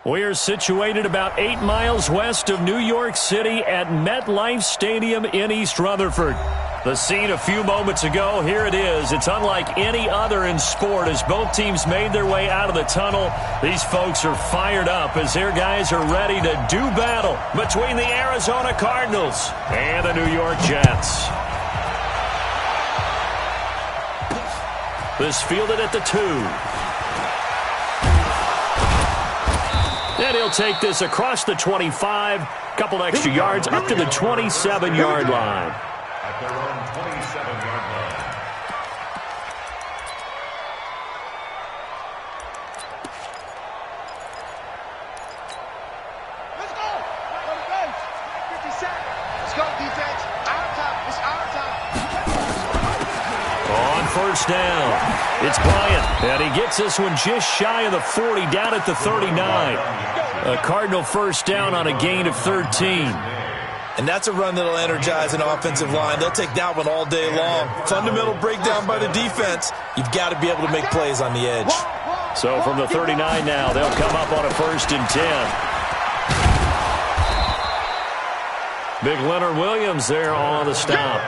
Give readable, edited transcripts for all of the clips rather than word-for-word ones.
We are situated about 8 miles west of New York City at MetLife Stadium in East Rutherford. The scene a few moments ago, here it is. It's unlike any other in sport as both teams made their way out of the tunnel. These folks are fired up as their guys are ready to do battle between the Arizona Cardinals and the New York Jets. This fielded at the 2. And he'll take this across the 25, couple extra yards up to the 27-yard line. At their own 27-yard line. Let's go! Go to bench. 50 seconds. Let's go, defense. Our time. It's our time. On first down, it's Bryant, and he gets this one just shy of the 40, down at the 39. A Cardinal first down on a gain of 13. And that's a run that'll energize an offensive line. They'll take that one all day long. Fundamental breakdown by the defense. You've got to be able to make plays on the edge. So from the 39 now, they'll come up on a 1st and 10. Big Leonard Williams there on the stop.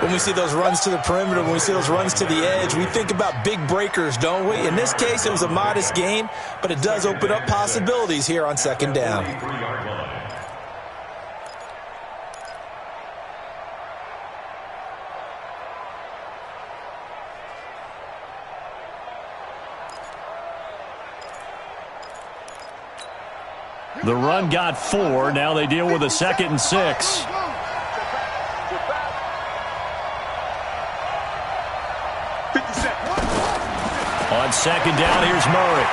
When we see those runs to the perimeter, when we see those runs to the edge, we think about big breakers, don't we? In this case, it was a modest gain, but it does open up possibilities here on 2nd down. The run got 4. Now they deal with a 2nd and 6. On 2nd down, here's Murray.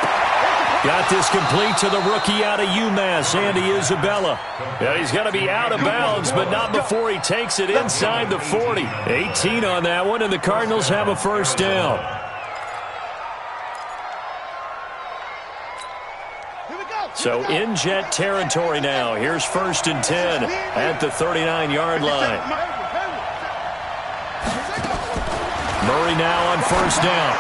Got this complete to the rookie out of UMass, Andy Isabella. Yeah, he's going to be out of bounds, but not before he takes it inside the 40. 18 on that one, and the Cardinals have a first down. So in Jet territory now. Here's 1st and 10 at the 39-yard line. Murray now on first down.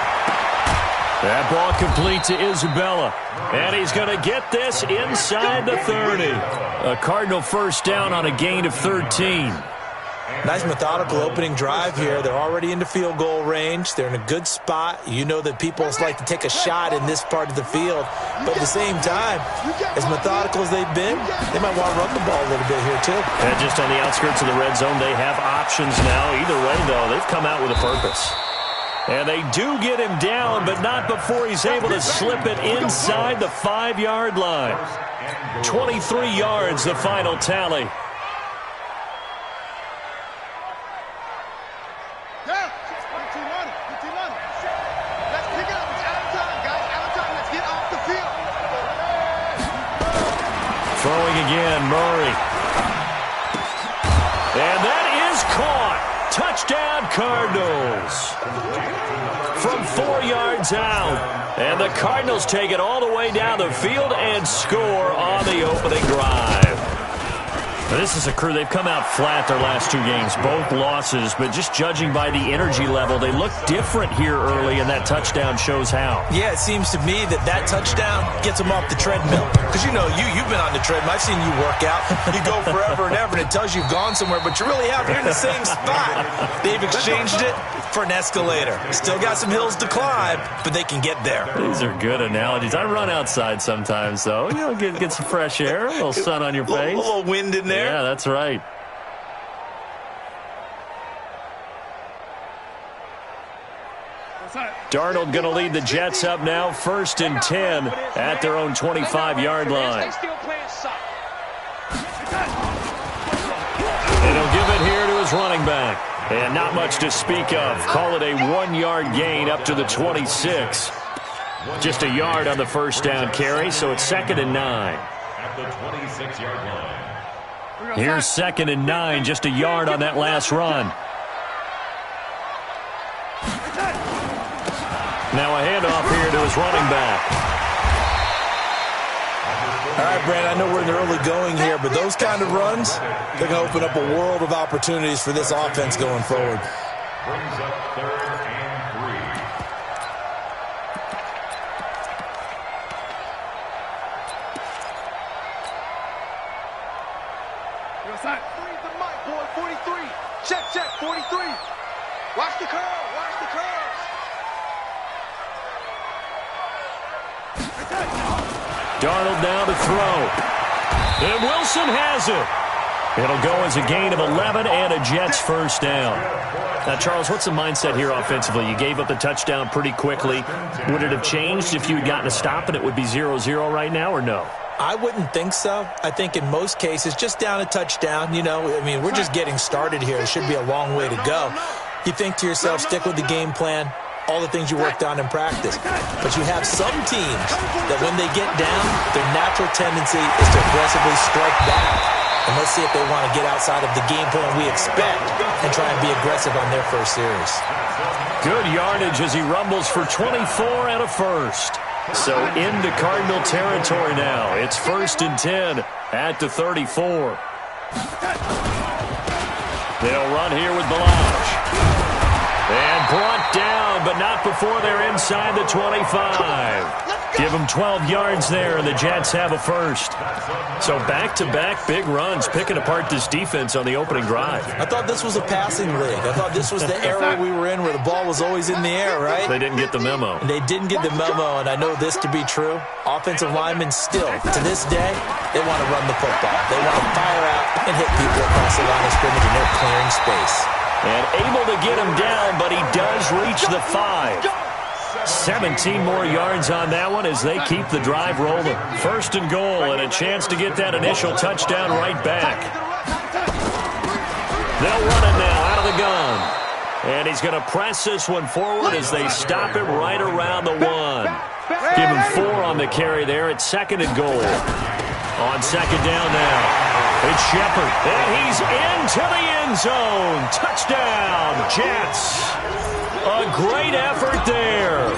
That ball complete to Isabella. And he's going to get this inside the 30. A Cardinal first down on a gain of 13. Nice methodical opening drive here. They're already into field goal range. They're in a good spot. You know that people like to take a shot in this part of the field. But at the same time, as methodical as they've been, they might want to run the ball a little bit here too. And just on the outskirts of the red zone, they have options now. Either way, though, they've come out with a purpose. And they do get him down, but not before he's able to slip it inside the 5-yard line. 23 yards, the final tally. Throwing again, Murray. And that is caught. Touchdown, Cardinals. From 4 yards out. And the Cardinals take it all the way down the field and score on the opening drive. This is a crew, they've come out flat their last 2 games, both losses, but just judging by the energy level, they look different here early, and that touchdown shows how. Yeah, it seems to me that touchdown gets them off the treadmill. Because, you know, you've been on the treadmill. I've seen you work out. You go forever and ever, and it tells you you've gone somewhere, but you really haven't. You're in the same spot. They've exchanged it for an escalator. Still got some hills to climb, but they can get there. These are good analogies. I run outside sometimes, though. You know, get some fresh air, a little sun on your face. A little wind in there. Yeah, that's right. Darnold going to lead the Jets up now, 1st and 10 at their own 25-yard line. And he'll give it here to his running back. And not much to speak of. Call it a 1-yard gain up to the 26. Just a yard on the first down carry, so it's 2nd and 9. At the 26-yard line. Here's 2nd and 9, just a yard on that last run. Now a handoff here to his running back. All right, Brand, I know we're in the early going here, but those kind of runs, they're going to open up a world of opportunities for this offense going forward. Brings up 3rd and 3. 43. Watch the curl. Watch the curls. Darnold now to throw. And Wilson has it. It'll go as a gain of 11 and a Jets first down. Now, Charles, what's the mindset here offensively? You gave up the touchdown pretty quickly. Would it have changed if you had gotten a stop and it would be 0-0 right now, or no? I wouldn't think so. I think in most cases, just down a touchdown, we're just getting started here. It should be a long way to go. You think to yourself, stick with the game plan, all the things you worked on in practice. But you have some teams that when they get down, their natural tendency is to aggressively strike back. And let's see if they want to get outside of the game plan we expect and try and be aggressive on their first series. Good yardage as he rumbles for 24 and a first. So into Cardinal territory now. It's 1st and 10 at the 34. They'll run here with Balaj. And brought down, but not before they're inside the 25. Give them 12 yards there, and the Jets have a first. So back-to-back big runs, picking apart this defense on the opening drive. I thought this was a passing league. I thought this was the era we were in where the ball was always in the air, right? They didn't get the memo. And they didn't get the memo, and I know this to be true. Offensive linemen still, to this day, they want to run the football. They want to fire out and hit people across the line of scrimmage, and they're clearing space. And able to get him down, but he does reach the 5. 17 more yards on that one as they keep the drive rolling. 1st and goal and a chance to get that initial touchdown right back. They'll run it now out of the gun. And he's going to press this one forward as they stop him right around the 1. Give him 4 on the carry there at 2nd and goal. On 2nd down now, it's Shepard. And he's into the end zone. Touchdown, Jets. A great effort there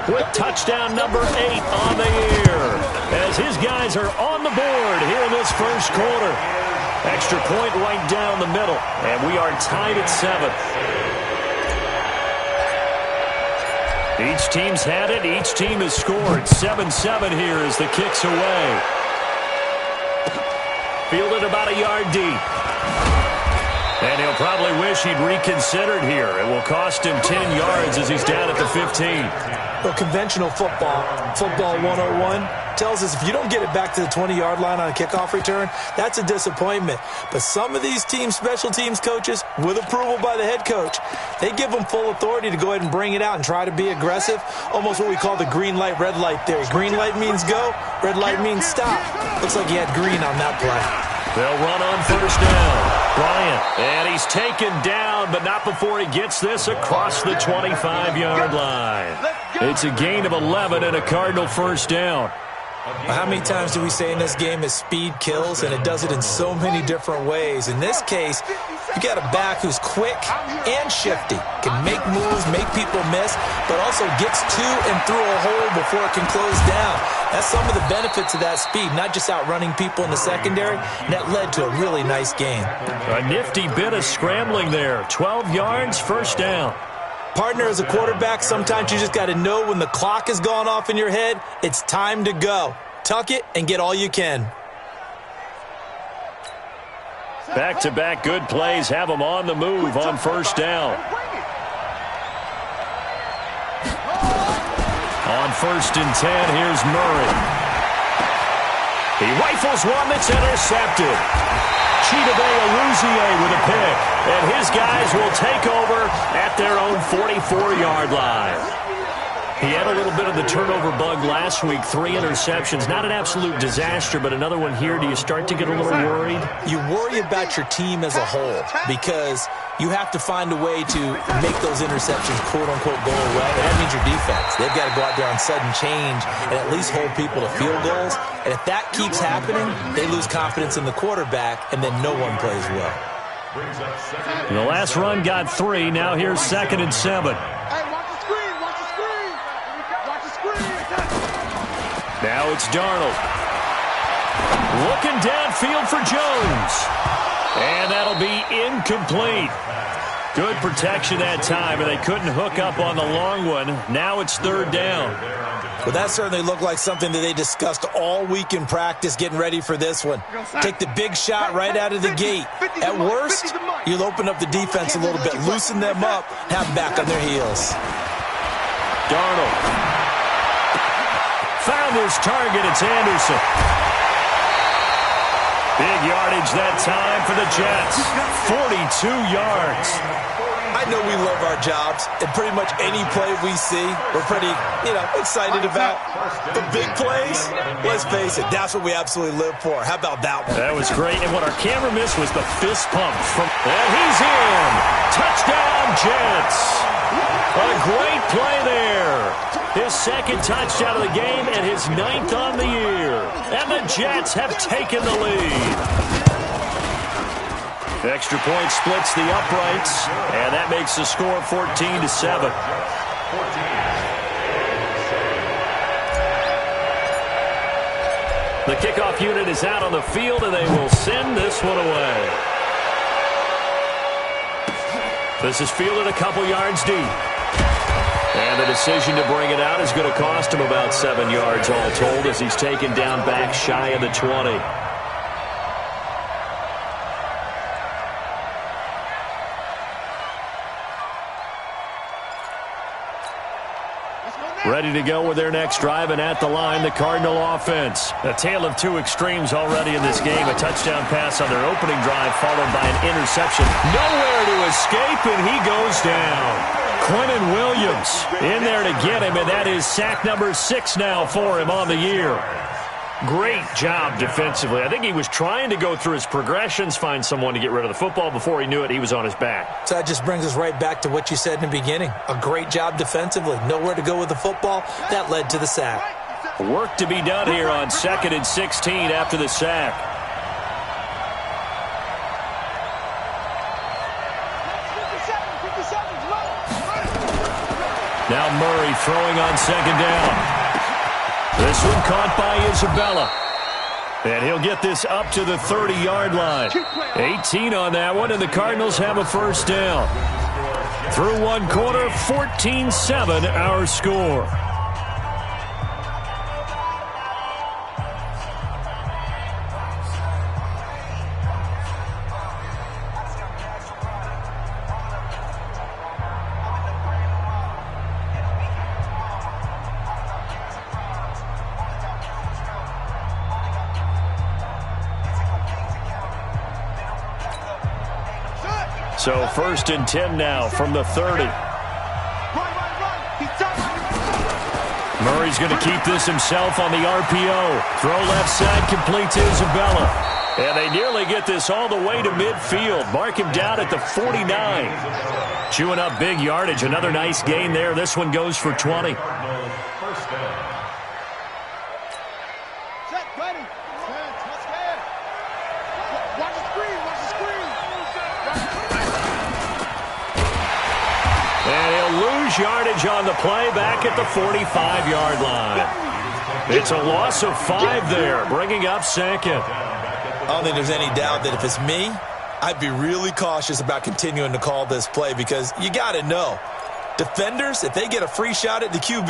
with touchdown number 8 on the year as his guys are on the board here in this first quarter. Extra point right down the middle, and we are tied at 7. Each team's had it. Each team has scored. 7-7 here as the kick's away. Fielded about a yard deep. And he'll probably wish he'd reconsidered here. It will cost him 10 yards as he's down at the 15. Well, conventional football 101, tells us if you don't get it back to the 20-yard line on a kickoff return, that's a disappointment. But some of these teams, special teams coaches, with approval by the head coach, they give them full authority to go ahead and bring it out and try to be aggressive, almost what we call the green light, red light theory. Green light means go, red light means stop. Looks like he had green on that play. They'll run on 1st down. Bryant, and he's taken down, but not before he gets this across the 25-yard line. It's a gain of 11 and a Cardinal first down. How many times do we say in this game that speed kills, and it does it in so many different ways? In this case, you got a back who's quick and shifty, can make moves, make people miss, but also gets to and through a hole before it can close down. That's some of the benefits of that speed, not just outrunning people in the secondary, and that led to a really nice game. A nifty bit of scrambling there. 12 yards, first down. Partner, as a quarterback, sometimes you just got to know when the clock has gone off in your head, it's time to go. Tuck it and get all you can. Back-to-back good plays have them on the move on 1st down. On 1st and 10, here's Murray. He rifles one that's intercepted. Chidobe with a pick, and his guys will take over at their own 44-yard line. He had a little bit of the turnover bug last week, 3 interceptions. Not an absolute disaster, but another one here. Do you start to get a little worried? You worry about your team as a whole because you have to find a way to make those interceptions, quote-unquote, go away. And that means your defense. They've got to go out there on sudden change and at least hold people to field goals. And if that keeps happening, they lose confidence in the quarterback, and then no one plays well. The last run got 3. Now here's 2nd and 7. Now it's Darnold. Looking downfield for Jones. And that'll be incomplete. Good protection that time, and they couldn't hook up on the long one. Now it's third down. Well, that certainly looked like something that they discussed all week in practice getting ready for this one. Take the big shot right out of the gate. At worst, you'll open up the defense a little bit, loosen them up, have them back on their heels. Darnold found his target. It's Anderson. Big yardage that time for the Jets. 42 yards. I know we love our jobs, and pretty much any play we see, we're pretty, excited about. The big plays, let's face it, that's what we absolutely live for. How about that one? That was great, and what our camera missed was the fist pump from, and he's in. Touchdown, Jets. What a great play there. His second touchdown of the game and his 9th on the year. And the Jets have taken the lead. Extra point splits the uprights, and that makes the score 14-7. The kickoff unit is out on the field, and they will send this one away. This is fielded a couple yards deep. And the decision to bring it out is going to cost him about 7 yards all told as he's taken down back shy of the 20. Ready to go with their next drive, and at the line, the Cardinal offense. A tale of two extremes already in this game. A touchdown pass on their opening drive, followed by an interception. Nowhere to escape, and he goes down. Quinnen Williams in there to get him, and that is sack number 6 now for him on the year. Great job defensively. I think he was trying to go through his progressions, find someone to get rid of the football. Before he knew it, he was on his back. So that just brings us right back to what you said in the beginning. A great job defensively. Nowhere to go with the football. That led to the sack. Work to be done here on 2nd and 16 after the sack. Now Murray throwing on 2nd down. This one caught by Isabella. And he'll get this up to the 30-yard line. 18 on that one, and the Cardinals have a first down. Through one quarter, 14-7 our score. So 1st and 10 now from the 30. Murray's going to keep this himself on the RPO. Throw left side, complete to Isabella. And they nearly get this all the way to midfield. Mark him down at the 49. Chewing up big yardage. Another nice gain there. This one goes for 20. Yardage on the play back at the 45-yard line. It's a loss of 5 there, bringing up 2nd. I don't think there's any doubt that if it's me, I'd be really cautious about continuing to call this play because you got to know, defenders, if they get a free shot at the QB,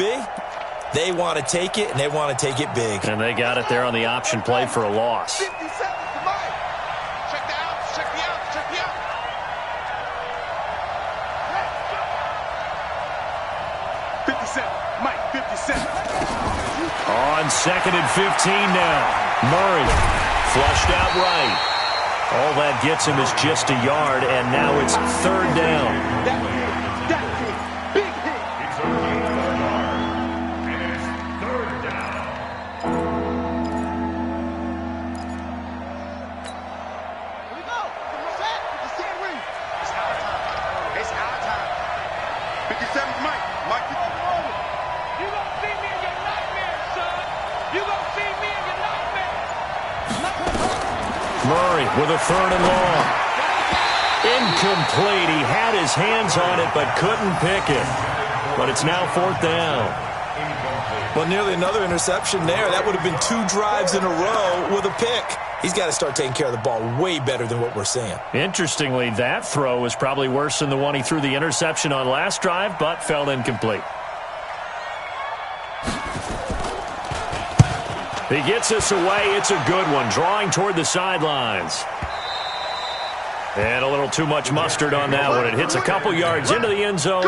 they want to take it, and they want to take it big. And they got it there on the option play for a loss. On 2nd and 15 now. Murray flushed out right. All that gets him is just a yard, and now it's 3rd down. Big hit. Here we go. It's our time. 57's Mike. Mike, you gonna see me in your nightmare, son. You gonna see me in your nightmare. Murray with a 3rd and long. Incomplete. He had his hands on it but couldn't pick it. But it's now 4th down. Well, nearly another interception there. That would have been 2 drives in a row with a pick. He's got to start taking care of the ball way better than what we're seeing. Interestingly, that throw was probably worse than the one he threw the interception on last drive, but fell incomplete. He gets this away. It's a good one, drawing toward the sidelines. And a little too much mustard on that one. It hits a couple yards into the end zone.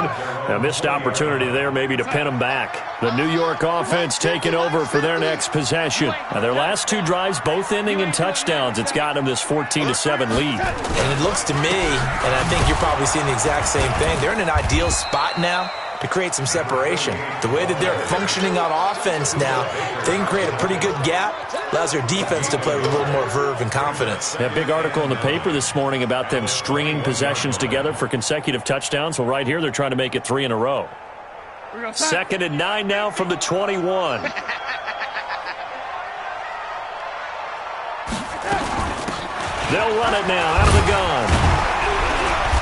A missed opportunity there maybe to pin him back. The New York offense taking over for their next possession. Now, their last two drives both ending in touchdowns. It's got them this 14-7 lead. And it looks to me, and I think you're probably seeing the exact same thing, they're in an ideal spot now to create some separation. The way that they're functioning on offense now, they can create a pretty good gap. Allows their defense to play with a little more verve and confidence. A big article in the paper this morning about them stringing possessions together for consecutive touchdowns. Well, right here, they're trying to make it 3 in a row. 2nd and 9 now from the 21. They'll run it now out of the gun.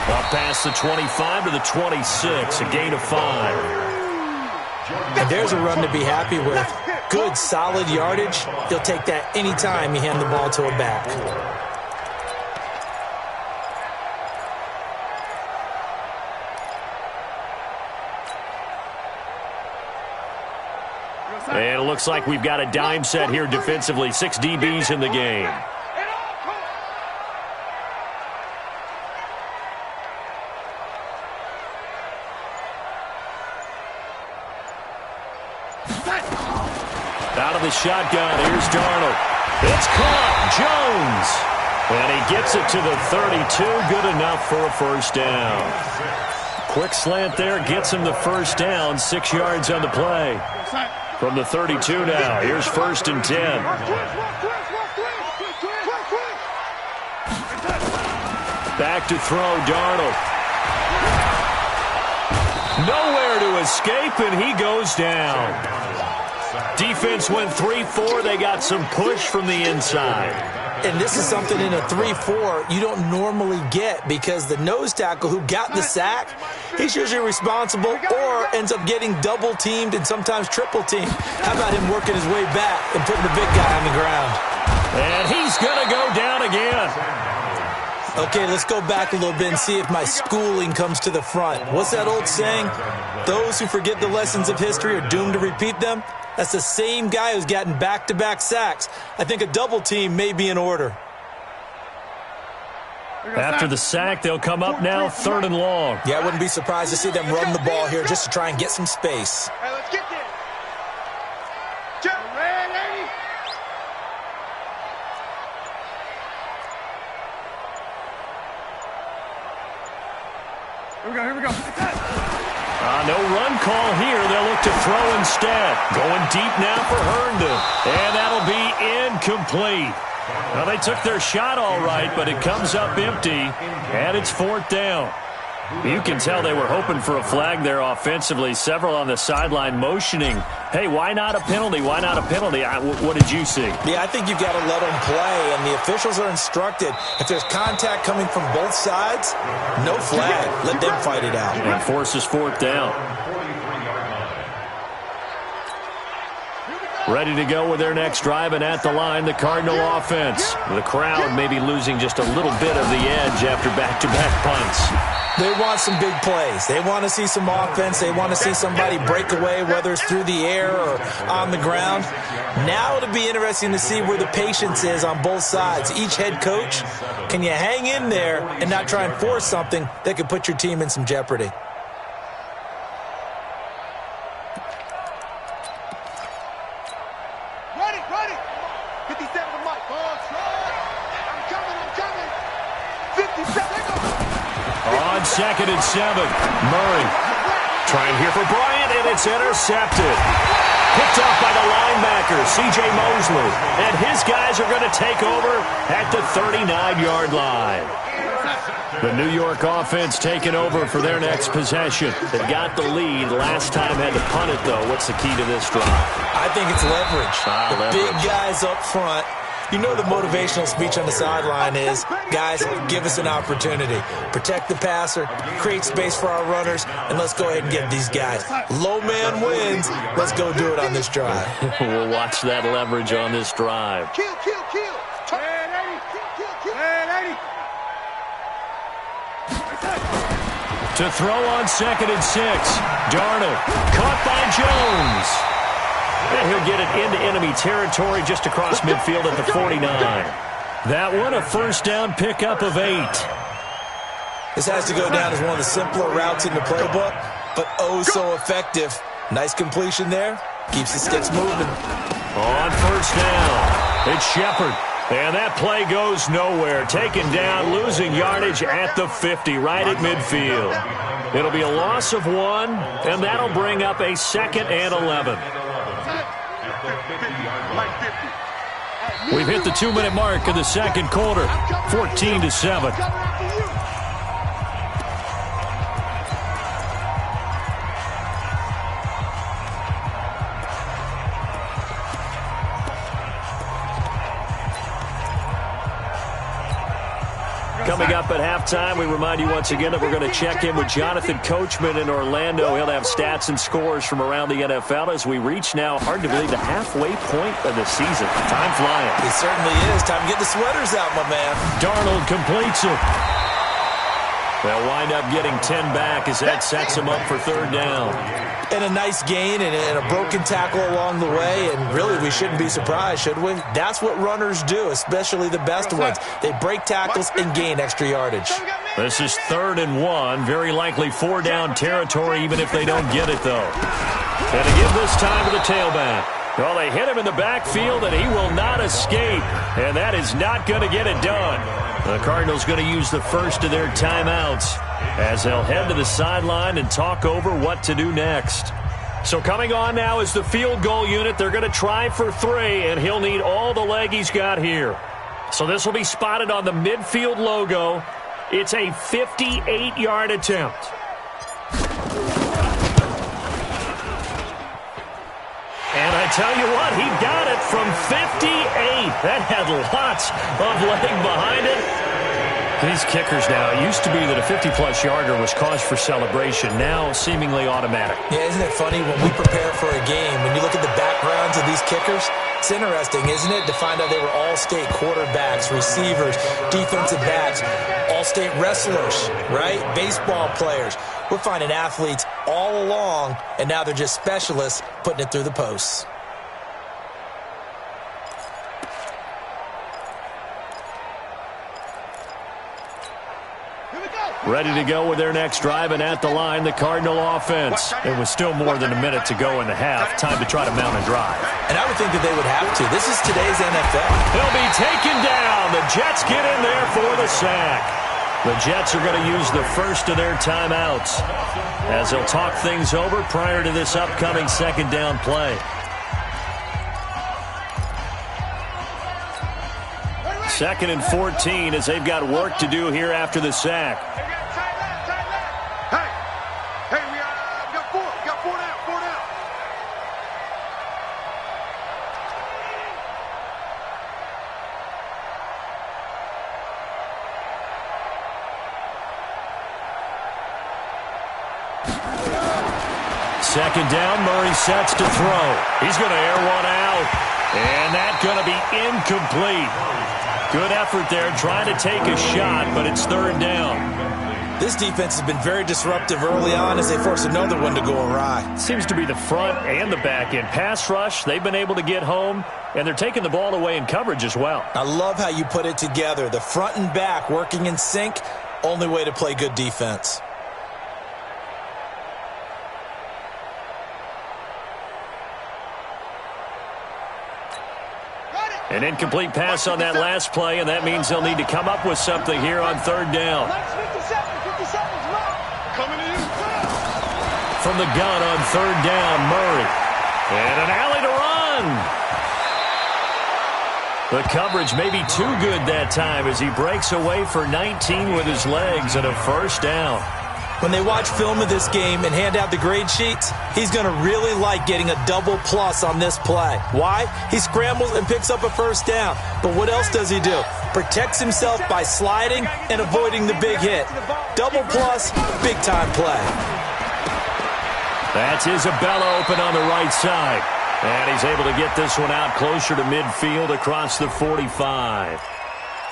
Up past the 25 to the 26, a gain of 5. And there's a run to be happy with. Good, solid yardage. He'll take that anytime you hand the ball to a back. And it looks like we've got a dime set here defensively. 6 DBs in the game. Out of the shotgun, here's Darnold. It's caught, Jones. And he gets it to the 32, good enough for a first down. Quick slant there, gets him the first down, 6 yards on the play. From the 32 now, here's 1st and 10. Back to throw, Darnold. Nowhere to escape, and he goes down. Defense went 3-4. They got some push from the inside. And this is something in a 3-4 you don't normally get because the nose tackle who got the sack, he's usually responsible or ends up getting double-teamed and sometimes triple-teamed. How about him working his way back and putting the big guy on the ground? And he's going to go down again. Okay, let's go back a little bit and see if my schooling comes to the front. What's that old saying? Those who forget the lessons of history are doomed to repeat them. That's the same guy who's gotten back-to-back sacks. I think a double team may be in order. After the sack, they'll come up now 3rd and long. Yeah, I wouldn't be surprised to see them run the ball here just to try and get some space. Hey, let's get there. Jump, red lady. Here we go. No run call here. They'll look to throw instead. Going deep now for Herndon. And that'll be incomplete. Well, they took their shot all right, but it comes up empty, and it's 4th down. You can tell they were hoping for a flag there offensively. Several on the sideline motioning, hey, why not a penalty? Why not a penalty? What did you see? Yeah, I think you've got to let them play, and the officials are instructed. If there's contact coming from both sides, no flag. Let them fight it out. And forces 4th down. Ready to go with their next drive, and at the line, the Cardinal offense. The crowd maybe losing just a little bit of the edge after back-to-back punts. They want some big plays. They want to see some offense. They want to see somebody break away, whether it's through the air or on the ground. Now it'll be interesting to see where the patience is on both sides. Each head coach, can you hang in there and not try and force something that could put your team in some jeopardy? Ready. 57 to Mike. I'm coming. 57. On 2nd and 7, Murray trying here for Bryant, and it's intercepted. Picked up by the linebacker, C.J. Mosley. And his guys are going to take over at the 39-yard line. The New York offense taking over for their next possession. They've got the lead. Last time had to punt it, though. What's the key to this drive? I think it's leverage. Leverage. Big guys up front. You know the motivational speech on the sideline is, guys, give us an opportunity. Protect the passer, create space for our runners, and let's go ahead and get these guys. Low man wins. Let's go do it on this drive. We'll watch that leverage on this drive. Kill. To throw on 2nd and 6. Darnold caught by Jones. And he'll get it into enemy territory just across midfield at the 49. That one a first down pickup of 8. This has to go down as one of the simpler routes in the playbook, but oh so effective. Nice completion there. Keeps the sticks moving. On first down, it's Shepard. And that play goes nowhere. Taken down, losing yardage at the 50, right at midfield. It'll be a loss of 1, and that'll bring up a 2nd and 11. We've hit the 2-minute mark in the second quarter, 14-7. Coming up at halftime, we remind you once again that we're going to check in with Jonathan Coachman in Orlando. He'll have stats and scores from around the NFL as we reach now, hard to believe, the halfway point of the season. Time flying. It certainly is. Time to get the sweaters out, my man. Darnold completes it. They'll wind up getting 10 back as that sets him up for 3rd down. And a nice gain and a broken tackle along the way, and really we shouldn't be surprised, should we? That's what runners do, especially the best ones. They break tackles and gain extra yardage. This is 3rd and 1, very likely 4-down territory even if they don't get it, though. And to give this time to the tailback. Well, they hit him in the backfield, and he will not escape, and that is not going to get it done. The Cardinals going to use the first of their timeouts as they'll head to the sideline and talk over what to do next. So coming on now is the field goal unit. They're going to try for 3, and he'll need all the leg he's got here. So this will be spotted on the midfield logo. It's a 58-yard attempt. And I tell you what, he got it from 58. That had lots of leg behind it. These kickers now, it used to be that a 50-plus yarder was cause for celebration. Now, seemingly automatic. Yeah, isn't it funny when we prepare for a game, when you look at the backgrounds of these kickers, it's interesting, isn't it, to find out they were all-state quarterbacks, receivers, defensive backs, all-state wrestlers, right? Baseball players. We're finding athletes all along, and now they're just specialists putting it through the posts. Ready to go with their next drive, and at the line, the Cardinal offense. It was still more than a minute to go in the half. Time to try to mount a drive. And I would think that they would have to. This is today's NFL. He'll be taken down. The Jets get in there for the sack. The Jets are going to use the first of their timeouts as they'll talk things over prior to this upcoming 2nd down play. 2nd and 14 as they've got work to do here after the sack. Hey, we got 4. We got 4 down. 4 down. Second down, Murray sets to throw. He's going to air one out, and that's going to be incomplete. Good effort there, trying to take a shot, but it's 3rd down. This defense has been very disruptive early on as they force another one to go awry. Seems to be the front and the back end. Pass rush, they've been able to get home, and they're taking the ball away in coverage as well. I love how you put it together. The front and back working in sync, only way to play good defense. An incomplete pass on that last play, and that means they'll need to come up with something here on 3rd down. From the gun on 3rd down, Murray. And an alley to run. The coverage may be too good that time as he breaks away for 19 with his legs and a first down. When they watch film of this game and hand out the grade sheets, he's going to really like getting a double plus on this play. Why? He scrambles and picks up a first down. But what else does he do? Protects himself by sliding and avoiding the big hit. Double plus, big-time play. That's Isabella open on the right side. And he's able to get this one out closer to midfield across the 45.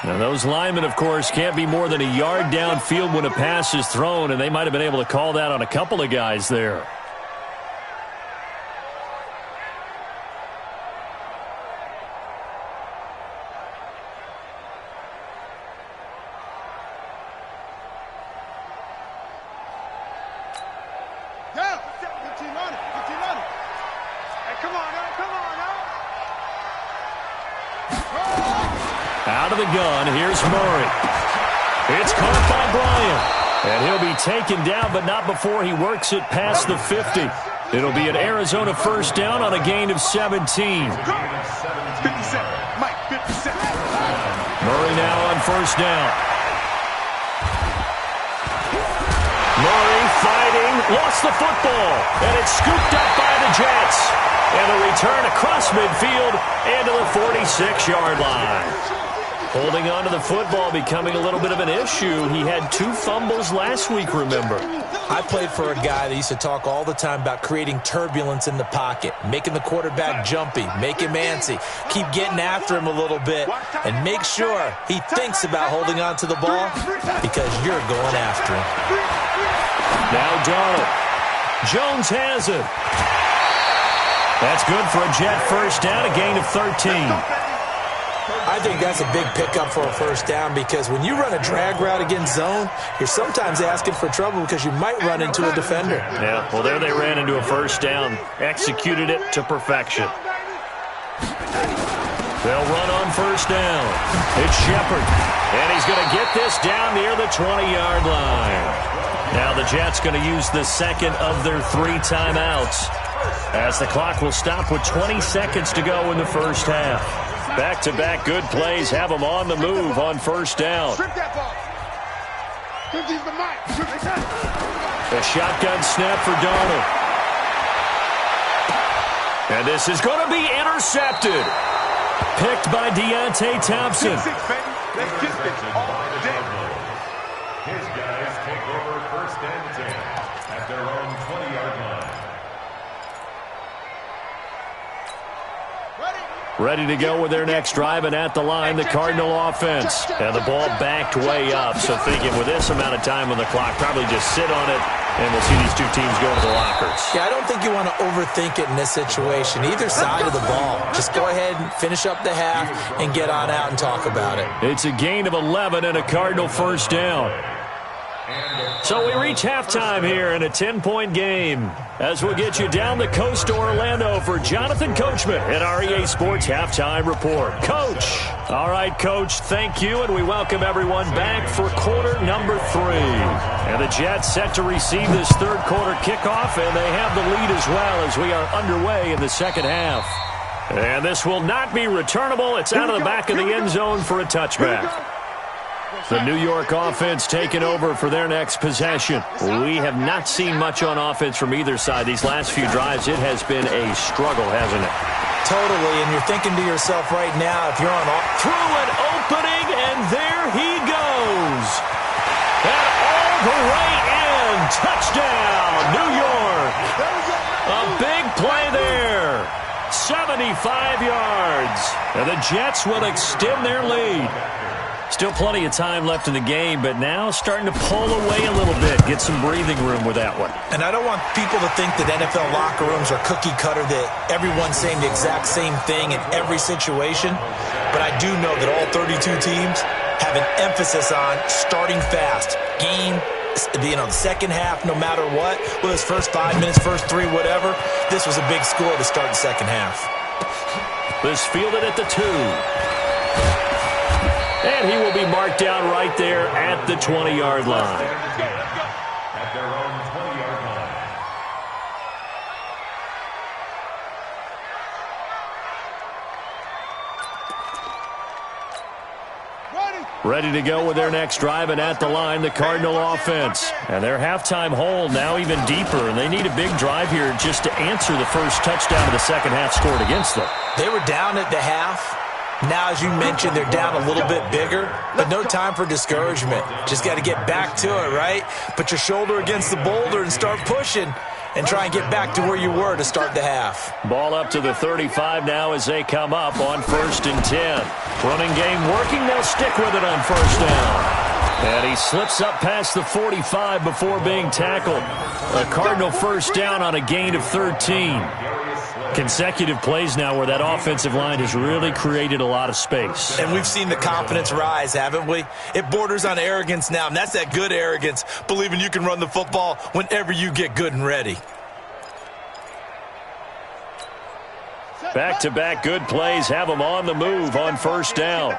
And those linemen, of course, can't be more than a yard downfield when a pass is thrown, and they might have been able to call that on a couple of guys there. Out of the gun, here's Murray. It's caught by Bryant. And he'll be taken down, but not before he works it past the 50. It'll be an Arizona first down on a gain of 17. 57. Mike, 57. Murray now on first down. Murray fighting, lost the football, and it's scooped up by the Jets. And a return across midfield and to the 46-yard line. Holding on to the football becoming a little bit of an issue. He had 2 fumbles last week, remember. I played for a guy that used to talk all the time about creating turbulence in the pocket, making the quarterback jumpy, make him antsy, keep getting after him a little bit, and make sure he thinks about holding on to the ball because you're going after him. Now Darnold. Jones has it. That's good for a Jet first down, a gain of 13. I think that's a big pickup for a first down because when you run a drag route against zone, you're sometimes asking for trouble because you might run into a defender. Yeah, well, there they ran into a first down, executed it to perfection. They'll run on first down. It's Shepard, and he's going to get this down near the 20-yard line. Now the Jets going to use the second of their 3 timeouts as the clock will stop with 20 seconds to go in the first half. Back-to-back good plays have them on the move on first down. A shotgun snap for Darnold. And this is going to be intercepted. Picked by Deontay Thompson. His guys take over first and 10 at their own 20-yard line. Ready to go with their next drive, and at the line, the Cardinal offense. And the ball backed way up, so thinking with this amount of time on the clock, probably just sit on it, and we'll see these 2 teams go to the lockers. Yeah, I don't think you want to overthink it in this situation, either side of the ball. Just go ahead and finish up the half and get on out and talk about it. It's a gain of 11 and a Cardinal first down. So we reach halftime here in a 10-point game as we'll get you down the coast to Orlando for Jonathan Coachman at our EA Sports Halftime Report. Coach. All right, Coach, thank you, and we welcome everyone back for quarter number 3. And the Jets set to receive this third quarter kickoff, and they have the lead as well as we are underway in the second half. And this will not be returnable. It's out of the back of the end zone for a touchback. The New York offense taking over for their next possession. We have not seen much on offense from either side. These last few drives, it has been a struggle, hasn't it? Totally, and you're thinking to yourself right now, if you're on... Through an opening, and there he goes. And all the way in. Touchdown, New York. A big play there. 75 yards. And the Jets will extend their lead. Still plenty of time left in the game, but now starting to pull away a little bit, get some breathing room with that one. And I don't want people to think that NFL locker rooms are cookie cutter, that everyone's saying the exact same thing in every situation. But I do know that all 32 teams have an emphasis on starting fast. Game, the second half, no matter what, whether it's first 5 minutes, first 3, whatever, this was a big score to start the second half. This fielded at the 2. And he will be marked down right there at the 20-yard line. At their own 20-yard line. Ready to go with their next drive, and at the line, the Cardinal offense. And their halftime hold now even deeper, and they need a big drive here just to answer the first touchdown of the second half scored against them. They were down at the half. Now, as you mentioned, they're down a little bit bigger, but no time for discouragement. Just got to get back to it, right? Put your shoulder against the boulder and start pushing. and try and get back to where you were to start the half. Ball up to the 35 now as they come up on 1st and 10. Running game working. They'll stick with it on 1st down. And he slips up past the 45 before being tackled. A Cardinal 1st down on a gain of 13. Consecutive plays now where that offensive line has really created a lot of space. And we've seen the confidence rise, haven't we? It borders on arrogance now, and that's that good arrogance, believing you can run the football whenever you get good and ready. Back-to-back good plays have them on the move on 1st down.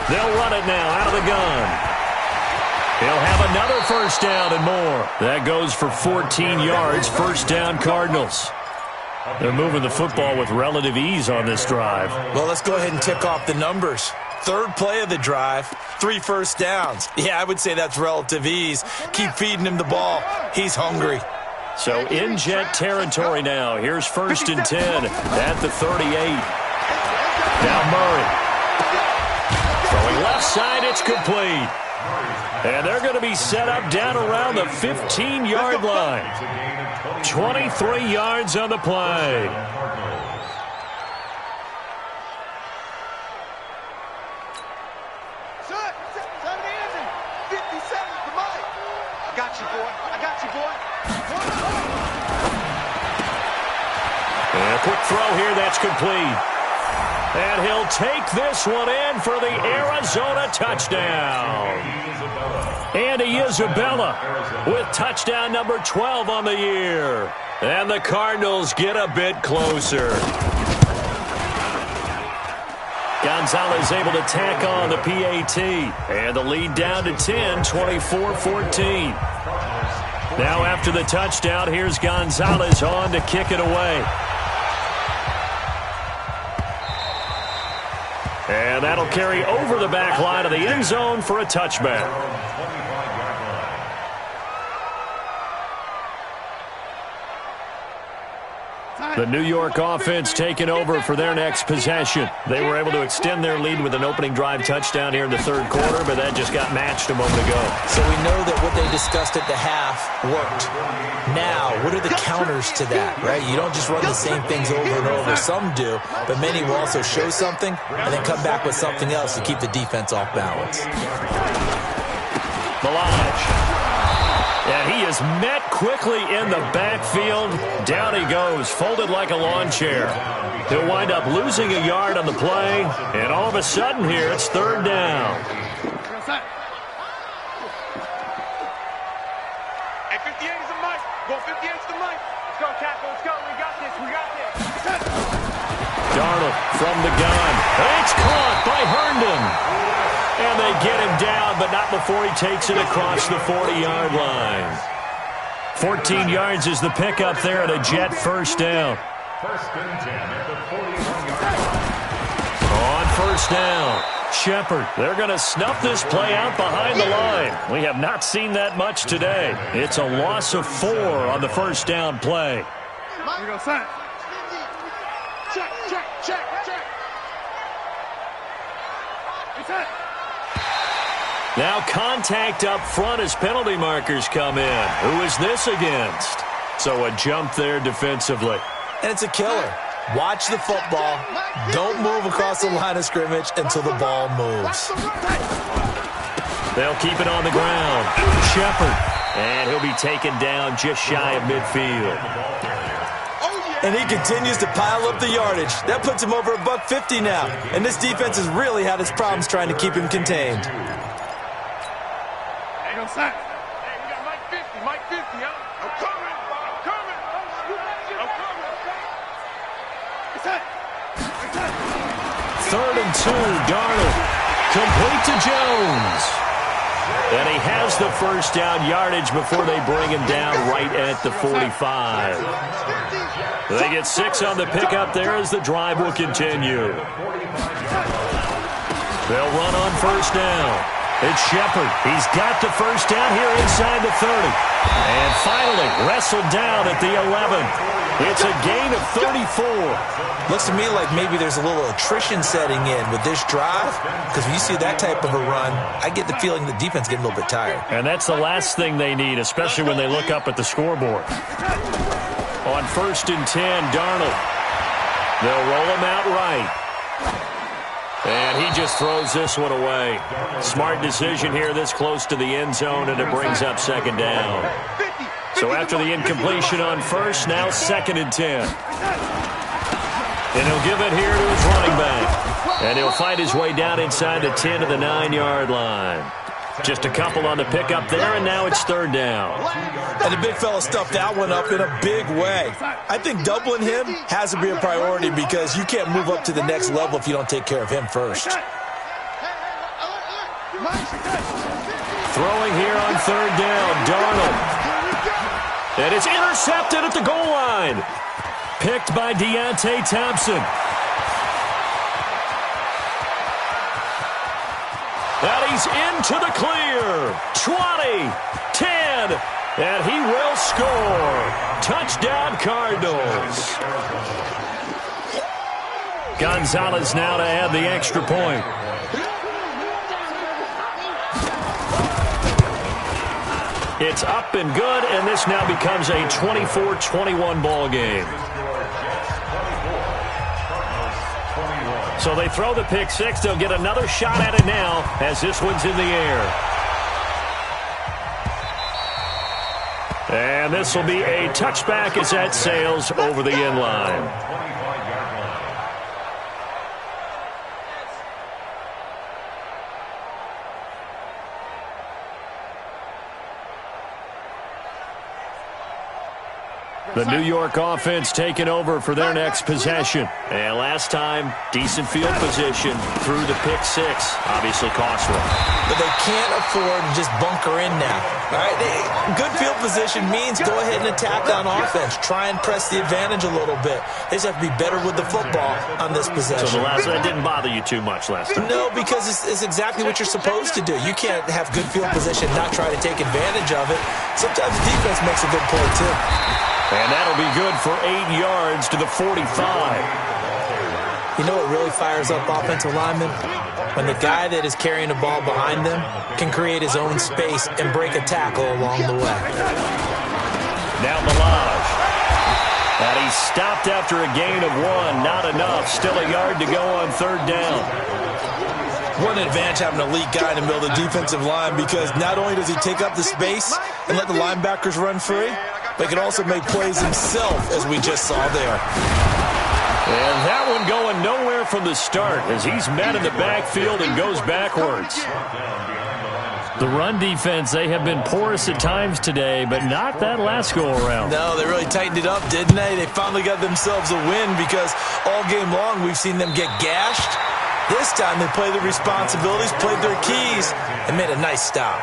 They'll run it now out of the gun. He'll have another 1st down and more. That goes for 14 yards. 1st down Cardinals. They're moving the football with relative ease on this drive. Well, let's go ahead and tick off the numbers. 3rd play of the drive, 3 1st downs. Yeah, I would say that's relative ease. Keep feeding him the ball. He's hungry. So in jet territory now. Here's 1st and 10 at the 38. Now Murray. Throwing left side, it's complete. And they're going to be set up down around the 15-yard line. 23 yards on the play. I got you, boy. I got you, boy. And a quick throw here, that's complete. And he'll take this one in for the Arizona touchdown. Andy Isabella with touchdown number 12 on the year. And the Cardinals get a bit closer. Gonzalez able to tack on the PAT. And the lead down to 10, 24-14. Now after the touchdown, here's Gonzalez on to kick it away. And that'll carry over the back line of the end zone for a touchback. The New York offense taking over for their next possession. They were able to extend their lead with an opening drive touchdown here in the 3rd quarter, but that just got matched a moment ago. So we know that what they discussed at the half worked. Now, what are the counters to that, right? You don't just run the same things over and over. Some do, but many will also show something and then come back with something else to keep the defense off balance. Milage. And he is met quickly in the backfield. Down he goes, folded like a lawn chair. He'll wind up losing a yard on the play, and all of a sudden here, it's 3rd down. Hey, 58 is the mic. Go 58 is the mic. Let's go, tackle. Let's go. We got this. We got this. Darnold from the gun. It's caught by Herndon. And they get him down, but not before he takes it across the 40-yard line. 14 yards is the pickup there at a jet 1st down. 1st and 10 at the 41-yard On 1st down, Shepard. They're going to snuff this play out behind the line. We have not seen that much today. It's a loss of 4 on the 1st down play. Here you go, son. Check, check, check, check. It's it. Now contact up front as penalty markers come in. Who is this against? So a jump there defensively. And it's a killer. Watch the football. Don't move across the line of scrimmage until the ball moves. They'll keep it on the ground. Shepard. And he'll be taken down just shy of midfield. And he continues to pile up the yardage. That puts him over $150 now. And this defense has really had its problems trying to keep him contained. Hey, no sack. Hey, we got Mike 50. Mike 50, huh? I'm coming. I'm coming. I'm coming. It's it. It's it. 3rd and 2, Darnold. Complete to Jones. And he has the 1st down yardage before they bring him down right at the 45. They get 6 on the pickup there as the drive will continue. They'll run on 1st down. It's Shepard. He's got the first down here inside the 30. And finally wrestled down at the 11. It's a gain of 34. Looks to me like maybe there's a little attrition setting in with this drive, because when you see that type of a run, I get the feeling the defense getting a little bit tired. And that's the last thing they need, especially when they look up at the scoreboard. On 1st and 10, Darnold. They'll roll him out right. And he just throws this one away. Smart decision here this close to the end zone, and it brings up 2nd down. So after the incompletion on 1st, now 2nd and 10. And he'll give it here to his running back. And he'll fight his way down inside the 10 to the 9-yard line. Just a couple on the pickup there, and now it's 3rd down. And the big fella stuffed that one up in a big way. I think doubling him has to be a priority because you can't move up to the next level if you don't take care of him first. Throwing here on 3rd down, Darnold. And it's intercepted at the goal line. Picked by Deontay Thompson. And he's into the clear. 20, 10, and he will score. Touchdown, Cardinals. Gonzalez now to add the extra point. It's up and good, and this now becomes a 24-21 ball game. So they throw the pick six. They'll get another shot at it now as this one's in the air. And this will be a touchback as that sails over the end line. The New York offense taking over for their next possession. And last time, decent field position through the pick six. Obviously costly. But they can't afford to just bunker in now. All right? Good field position means go ahead and attack on offense. Try and press the advantage a little bit. They just have to be better with the football on this possession. So that didn't bother you too much last time? No, because it's exactly what you're supposed to do. You can't have good field position, not try to take advantage of it. Sometimes the defense makes a good play, too. And that'll be good for 8 yards to the 45. You know what really fires up offensive linemen? When the guy that is carrying the ball behind them can create his own space and break a tackle along the way. Now Milage. And he's stopped after a gain of 1. Not enough. Still a yard to go on 3rd down. One advantage having an elite guy in the middle of the defensive line, because not only does he take up the space and let the linebackers run free, but he can also make plays himself, as we just saw there. And that one going nowhere from the start as he's met in the backfield and goes backwards. The run defense, they have been porous at times today, but not that last go-around. No, they really tightened it up, didn't they? They finally got themselves a win, because all game long we've seen them get gashed. This time they played their responsibilities, played their keys, and made a nice stop.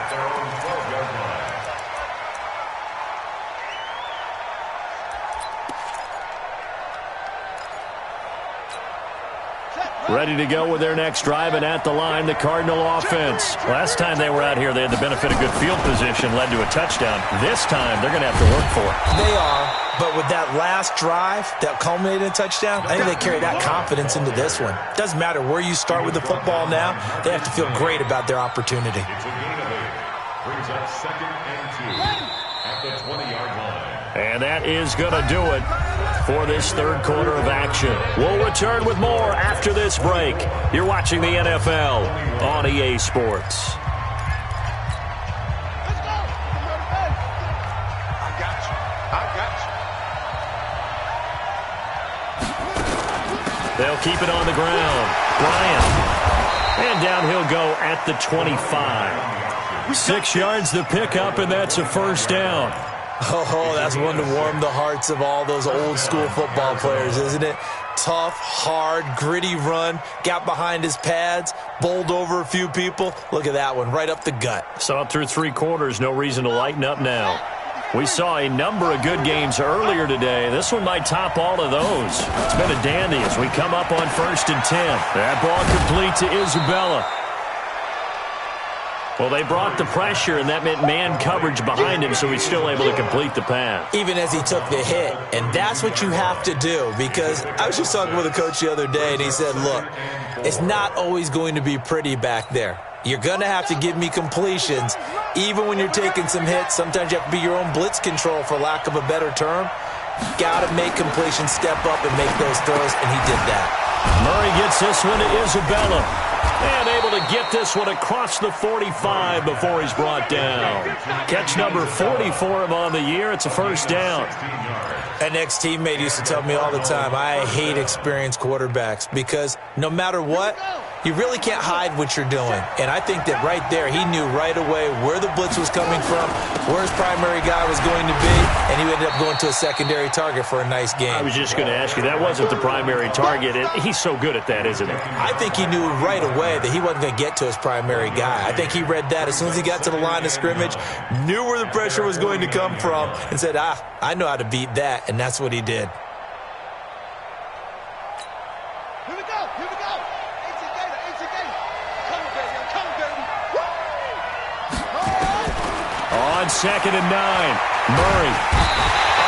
Ready to go with their next drive, and at the line, the Cardinal offense. Last time they were out here, they had the benefit of good field position, led to a touchdown. This time, they're going to have to work for it. They are, but with that last drive that culminated in a touchdown, I think they carry that confidence into this one. Doesn't matter where you start with the football now, they have to feel great about their opportunity. It's a gain of 8. Brings up 2nd and 2 at the 20-yard line. And that is going to do it for this 3rd quarter of action. We'll return with more after this break. You're watching the NFL on EA Sports. I got you. They'll keep it on the ground. Bryant. And down he'll go at the 25. 6 yards the pickup, and that's a 1st down. Oh, that's one to warm the hearts of all those old-school football players, isn't it? Tough, hard, gritty run, got behind his pads, bowled over a few people. Look at that one, right up the gut. Saw it through 3 quarters, no reason to lighten up now. We saw a number of good games earlier today. This one might top all of those. It's been a dandy as we come up on 1st and 10. That ball complete to Isabella. Well, they brought the pressure, and that meant man coverage behind him, so he's still able to complete the pass. Even as he took the hit, and that's what you have to do, because I was just talking with a coach the other day, and he said, look, it's not always going to be pretty back there. You're going to have to give me completions, even when you're taking some hits. Sometimes you have to be your own blitz control, for lack of a better term. Got to make completions, step up, and make those throws, and he did that. Murray gets this one to Isabella. And able to get this one across the 45 before he's brought down. Catch number 40 for him on the year. It's a first down. An ex-teammate used to tell me all the time, I hate experienced quarterbacks because no matter what, you really can't hide what you're doing. And I think that right there, he knew right away where the blitz was coming from, where his primary guy was going to be, and he ended up going to a secondary target for a nice game. I was just going to ask you, that wasn't the primary target. He's so good at that, isn't he? I think he knew right away that he wasn't going to get to his primary guy. I think he read that as soon as he got to the line of scrimmage, knew where the pressure was going to come from, and said, I know how to beat that, and that's what he did. Here we go. Come on, baby. On 2nd and 9, Murray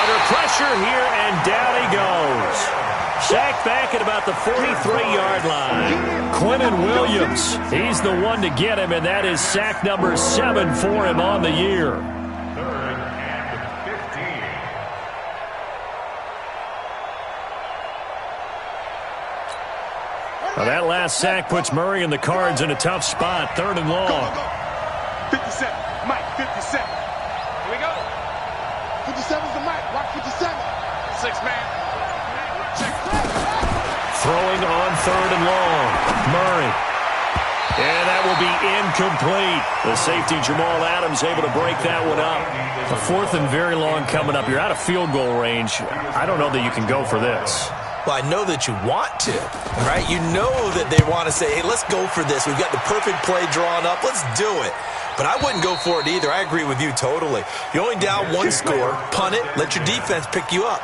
under pressure here, and down he goes. Sacked back at about the 43-yard line. Quentin Williams, he's the one to get him, and that is sack number 7 for him on the year. 3rd and 15. Now that last sack puts Murray and the Cards in a tough spot. 3rd and long. 57. Mike, 57. Here we go. 57's the Mike. Rock 57. 6-man. Throwing on 3rd and long. Murray. And that will be incomplete. The safety, Jamal Adams, able to break that one up. A 4th and very long coming up. You're out of field goal range. I don't know that you can go for this. Well, I know that you want to, right? You know that they want to say, hey, let's go for this. We've got the perfect play drawn up. Let's do it. But I wouldn't go for it either. I agree with you totally. You're only down 1 score. Punt it. Let your defense pick you up.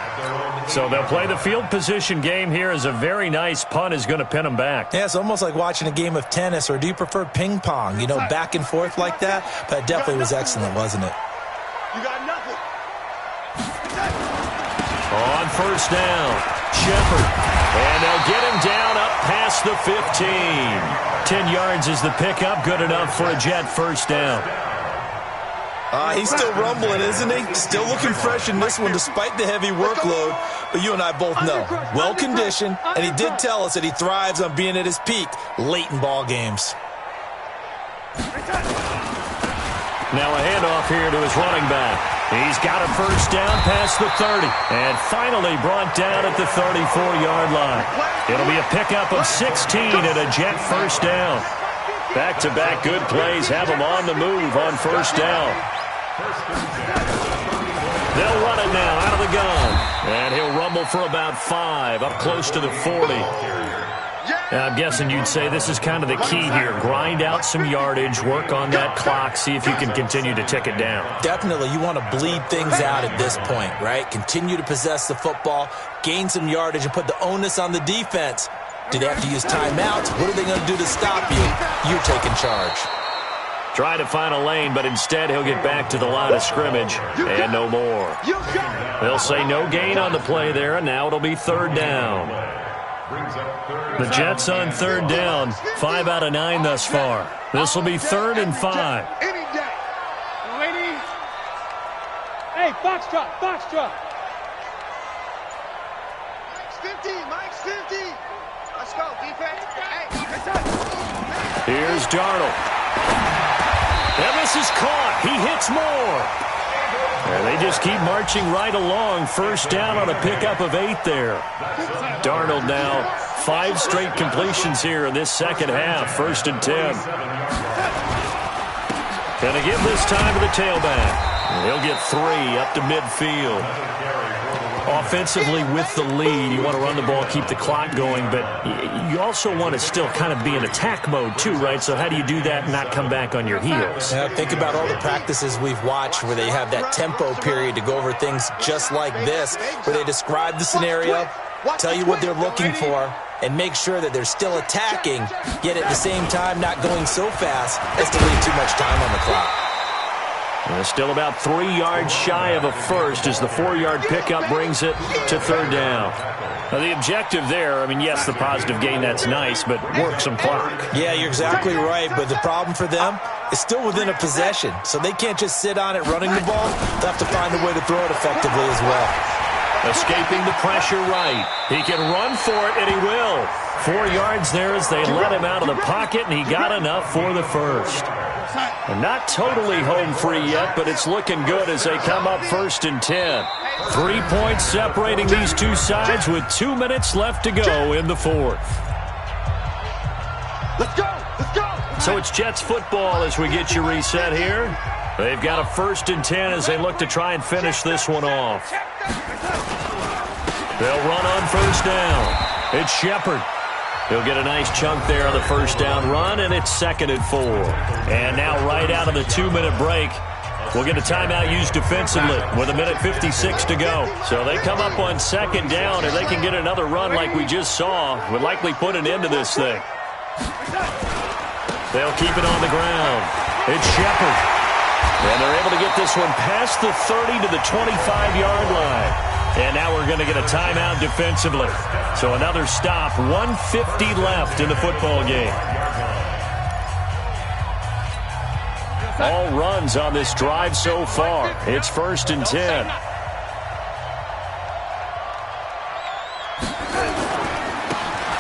So they'll play the field position game here as a very nice punt is going to pin them back. Yeah, it's almost like watching a game of tennis, or do you prefer ping pong? You know, back and forth like that? But it definitely was excellent, wasn't it? You got nothing. On 1st down, Shepard. And they'll get him down up past the 15. 10 yards is the pickup. Good enough for a Jet first down. He's still rumbling, isn't he? Still looking fresh in this one despite the heavy workload. But you and I both know, well-conditioned, and he did tell us that he thrives on being at his peak late in ball games. Now a handoff here to his running back. He's got a first down past the 30. And finally brought down at the 34-yard line. It'll be a pickup of 16 and a Jet first down. Back-to-back good plays have him on the move on first down. They'll run it now out of the gun. And he'll rumble for about 5 up close to the 40. I'm guessing you'd say this is kind of the key here. Grind out some yardage, work on that clock, see if you can continue to tick it down. Definitely, you want to bleed things out at this point, right? Continue to possess the football, gain some yardage, and put the onus on the defense. Do they have to use timeouts? What are they going to do to stop you? You're taking charge. Trying to find a lane, but instead he'll get back to the line of scrimmage, and no more. They'll say no gain on the play there, and now it'll be 3rd down. The Jets on 3rd down, 5 out of 9 thus far. This will be 3rd and 5. Any day. Ladies. Hey, Foxtrot. Mike's 50. Let's go, defense. Hey, Here's Darnold. And this is caught. He hits more. And they just keep marching right along. First down on a pickup of 8 there. Darnold now 5 straight completions here in this second half. 1st and 10. Gonna give this time to the tailback. And he'll get 3 up to midfield. Offensively with the lead, you want to run the ball, keep the clock going, but you also want to still kind of be in attack mode too, right? So how do you do that and not come back on your heels? Yeah, think about all the practices we've watched where they have that tempo period to go over things just like this, where they describe the scenario, tell you what they're looking for, and make sure that they're still attacking, yet at the same time not going so fast as to leave too much time on the clock. And still about 3 yards shy of a first as the 4-yard pickup brings it to third down. Now, the objective there, I mean, yes, the positive gain, that's nice, but work some clock. Yeah, you're exactly right, but the problem for them is still within a possession, so they can't just sit on it running the ball. They'll have to find a way to throw it effectively as well. Escaping the pressure right. He can run for it, and he will. 4 yards there as they let him out of the pocket, and he got enough for the first. And not totally home free yet, but it's looking good as they come up 1st and 10. 3 points separating these two sides with 2 minutes left to go in the fourth. Let's go! Let's go! So it's Jets football as we get you reset here. They've got a 1st and 10 as they look to try and finish this one off. They'll run on 1st down. It's Shepard. He'll get a nice chunk there on the 1st down run, and it's 2nd and 4. And now right out of the 2-minute break, we'll get a timeout used defensively with 1:56 to go. So they come up on 2nd down, and they can get another run like we just saw. Would likely put an end to this thing. They'll keep it on the ground. It's Shepard. And they're able to get this one past the 30 to the 25-yard line. And now we're going to get a timeout defensively. So another stop, 1:50 left in the football game. All runs on this drive so far. It's 1st and 10.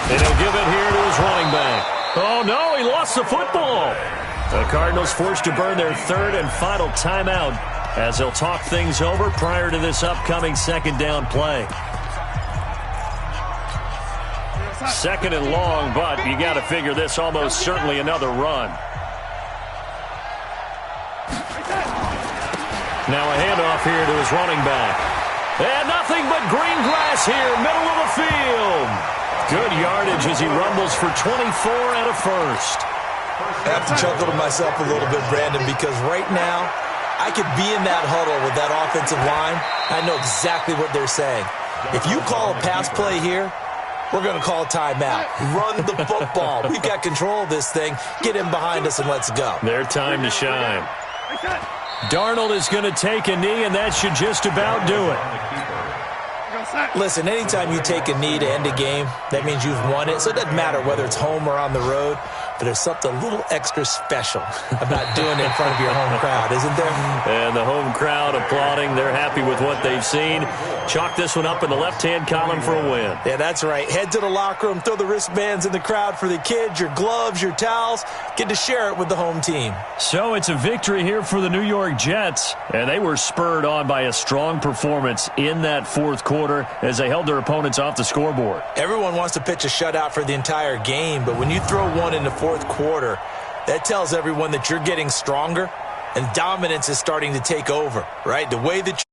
And he'll give it here to his running back. Oh, no, he lost the football. The Cardinals forced to burn their 3rd and final timeout as they'll talk things over prior to this upcoming 2nd down play. 2nd and long, but you got to figure this almost certainly another run. Now a handoff here to his running back. And nothing but green grass here, middle of the field. Good yardage as he rumbles for 24 and a first. I have to chuckle to myself a little bit, Brandon, because right now I could be in that huddle with that offensive line. I know exactly what they're saying. If you call a pass play here, we're going to call a timeout. Run the football. We've got control of this thing. Get in behind us and let's go. Their time to shine. Darnold is going to take a knee, and that should just about do it. Listen, anytime you take a knee to end a game, that means you've won it. So it doesn't matter whether it's home or on the road, but there's something a little extra special about doing it in front of your home crowd, isn't there? And the home crowd applauding. They're happy with what they've seen. Chalk this one up in the left-hand column for a win. Yeah, that's right. Head to the locker room, throw the wristbands in the crowd for the kids, your gloves, your towels. Get to share it with the home team. So it's a victory here for the New York Jets, and they were spurred on by a strong performance in that fourth quarter as they held their opponents off the scoreboard. Everyone wants to pitch a shutout for the entire game, but when you throw one in the fourth quarter, that tells everyone that you're getting stronger and dominance is starting to take over, right? The way that